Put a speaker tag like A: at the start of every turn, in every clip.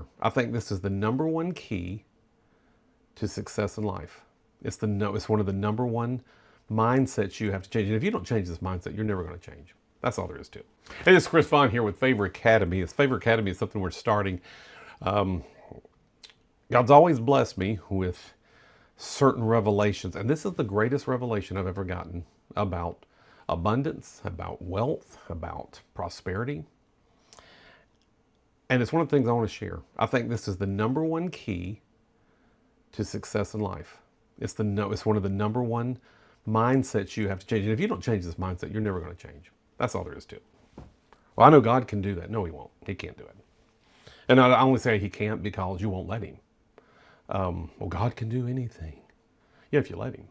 A: share. I think this is the number one key to success in life. It's one of the number one mindsets you have to change. And if you don't change this mindset, you're never going to change. That's all there is to it. Hey, this is Chris Vaughn here with Favor Academy. Favor Academy is something we're starting. God's always blessed me with certain revelations. And this is the greatest revelation I've ever gotten about abundance, about wealth, about prosperity. And it's one of the things I want to share. I think this is the number one key to success in life. It's one of the number one mindsets you have to change. And if you don't change this mindset, you're never going to change. That's all there is to it. Well, I know God can do that. No, he won't. He can't do it. And I only say he can't because you won't let him. Well, God can do anything. Yeah, if you let him.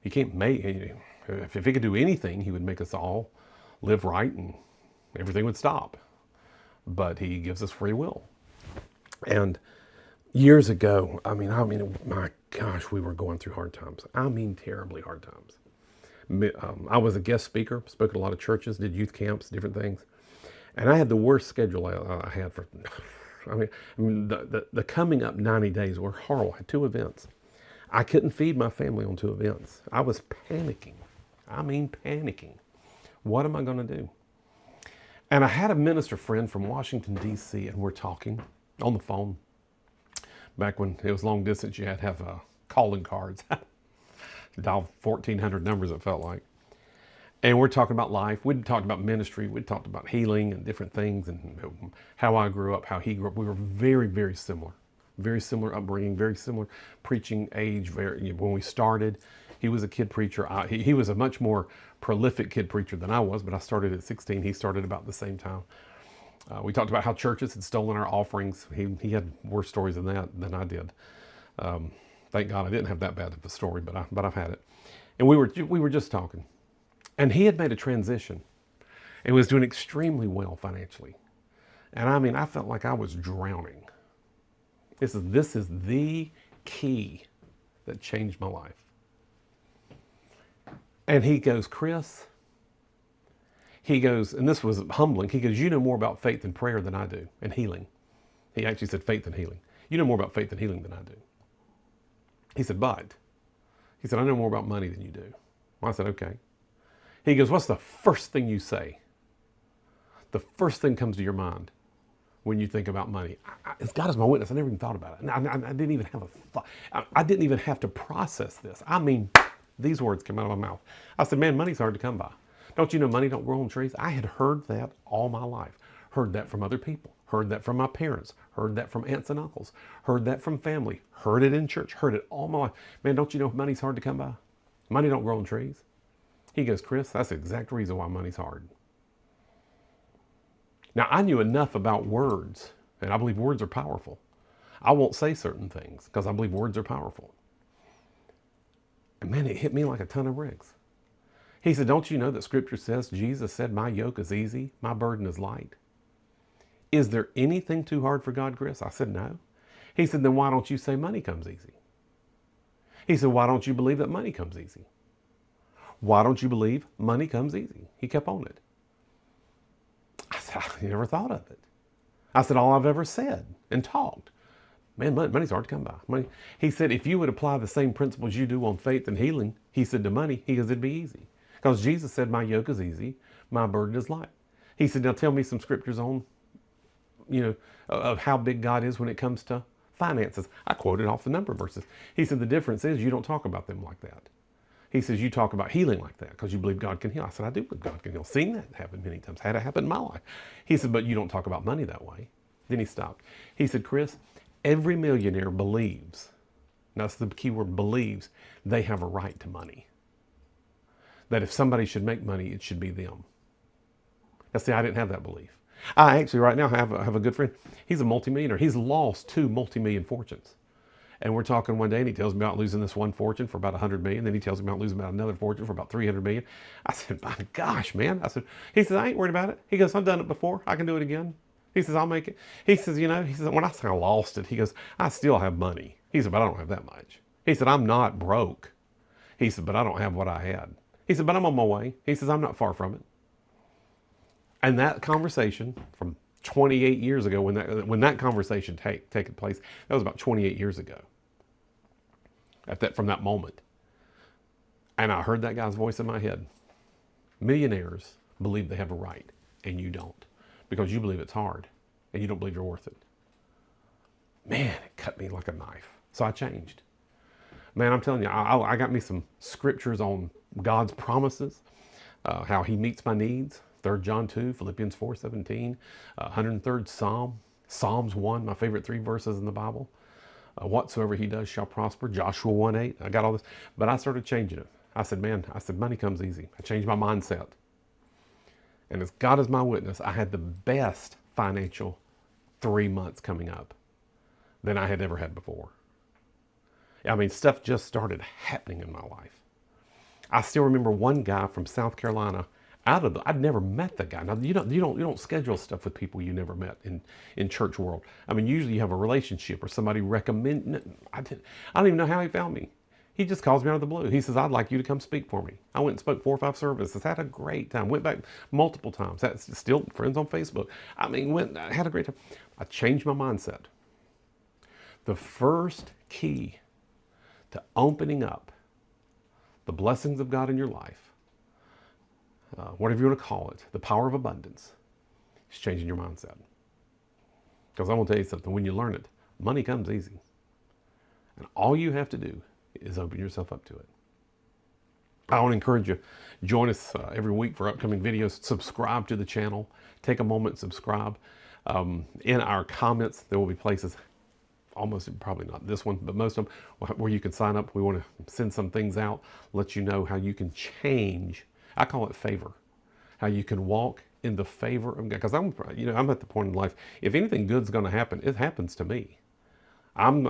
A: He can't make, if he could do anything, he would make us all live right and everything would stop. But he gives us free will. And years ago, I mean, my gosh, we were going through hard times. I mean, terribly hard times. I was a guest speaker, spoke at a lot of churches, did youth camps, different things. And I had the worst schedule I had for, I mean, the coming up 90 days were horrible. I had 2 events. I couldn't feed my family on 2 events. I was panicking. I mean, panicking. What am I going to do? And I had a minister friend from Washington, D.C., and we're talking on the phone. Back when it was long distance, you had to have calling cards. Dial 1,400 numbers, it felt like. And we're talking about life. We'd talked about ministry. We'd talked about healing and different things and how I grew up, how he grew up. We were very, very similar. Very similar upbringing, very similar preaching age. When we started, he was a kid preacher. He was a much more prolific kid preacher than I was, but I started at 16. He started about the same time. We talked about how churches had stolen our offerings. He had worse stories than that than I did. Thank God I didn't have that bad of a story, but I've had it. And we were just talking. And he had made a transition and was doing extremely well financially. And I mean, I felt like I was drowning. This is the key that changed my life. And he goes, Chris, he goes, and this was humbling. He goes, you know more about faith and prayer than I do, and healing. He actually said faith and healing. You know more about faith and healing than I do. He said, I know more about money than you do. Well, I said, okay. He goes, what's the first thing you say? The first thing comes to your mind when you think about money. As God is my witness, I never even thought about it. I didn't even have a thought. I didn't even have to process this. I mean, these words came out of my mouth. I said, man, money's hard to come by. Don't you know money don't grow on trees? I had heard that all my life. Heard that from other people. Heard that from my parents. Heard that from aunts and uncles. Heard that from family. Heard it in church. Heard it all my life. Man, don't you know money's hard to come by? Money don't grow on trees. He goes, Chris, that's the exact reason why money's hard. Now, I knew enough about words, and I believe words are powerful. I won't say certain things because I believe words are powerful. And man, it hit me like a ton of bricks. He said, don't you know that Scripture says, Jesus said, my yoke is easy, my burden is light. Is there anything too hard for God, Chris? I said, no. He said, then why don't you say money comes easy? He said, why don't you believe that money comes easy? Why don't you believe money comes easy? He kept on it. I said, I never thought of it. I said, all I've ever said and talked, man, money's hard to come by. Money. He said, if you would apply the same principles you do on faith and healing, he said to money, he goes, it'd be easy. Because Jesus said, my yoke is easy, my burden is light. He said, now tell me some scriptures on, of how big God is when it comes to finances. I quoted off the number verses. He said, the difference is you don't talk about them like that. He says, you talk about healing like that because you believe God can heal. I said, I do believe God can heal. Seen that happen many times. Had it happen in my life. He said, but you don't talk about money that way. Then he stopped. He said, Chris, every millionaire believes, now that's the key word, believes, they have a right to money. That if somebody should make money, it should be them. Now see, I didn't have that belief. I actually right now have a good friend. He's a multimillionaire. He's lost 2 multi-million fortunes. And we're talking one day and he tells me about losing this one fortune for about 100 million. Then he tells me about losing about another fortune for about 300 million. I said, my gosh, man. He says, I ain't worried about it. He goes, I've done it before. I can do it again. He says, I'll make it. He says, when I say I lost it, he goes, I still have money. He said, but I don't have that much. He said, I'm not broke. He said, but I don't have what I had. He said, but I'm on my way. He says, I'm not far from it. And that conversation from 28 years ago when that conversation taken place. That was about 28 years ago. From that moment. And I heard that guy's voice in my head. Millionaires believe they have a right, and you don't, because you believe it's hard, and you don't believe you're worth it. Man, it cut me like a knife. So I changed. Man, I'm telling you, I got me some scriptures on God's promises, how he meets my needs. 3 John 2, Philippians 4:17, 103rd Psalm, Psalms 1, my favorite 3 verses in the Bible. Whatsoever he does shall prosper. Joshua 1:8. I got all this, but I started changing it. I said, money comes easy. I changed my mindset. And as God is my witness, I had the best financial 3 months coming up than I had ever had before. I mean, stuff just started happening in my life. I still remember one guy from South Carolina. I'd never met the guy. Now you don't schedule stuff with people you never met in church world. I mean, usually you have a relationship or somebody recommend. I don't even know how he found me. He just calls me out of the blue. He says, "I'd like you to come speak for me." I went and spoke 4 or 5 services. Had a great time. Went back multiple times. That's still friends on Facebook. I mean, had a great time. I changed my mindset. The first key to opening up the blessings of God in your life, whatever you want to call it, the power of abundance, is changing your mindset. Because I'm going to tell you something, when you learn it, money comes easy. And all you have to do is open yourself up to it. I want to encourage you, join us every week for upcoming videos. Subscribe to the channel. Take a moment and subscribe. In our comments, there will be places, probably not this one, but most of them, where you can sign up. We want to send some things out, let you know how you can change. I call it favor. How you can walk in the favor of God. Because I'm at the point in life, if anything good's going to happen, it happens to me. I'm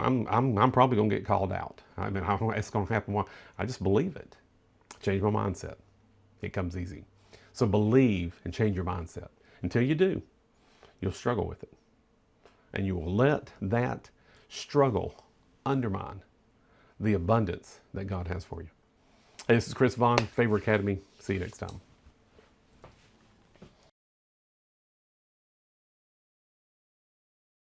A: probably going to get called out. I mean, it's going to happen. I just believe it. Change my mindset. It comes easy. So believe and change your mindset. Until you do, you'll struggle with it. And you will let that struggle undermine the abundance that God has for you. Hey, this is Chris Vaughn, Favor Academy. See you next time.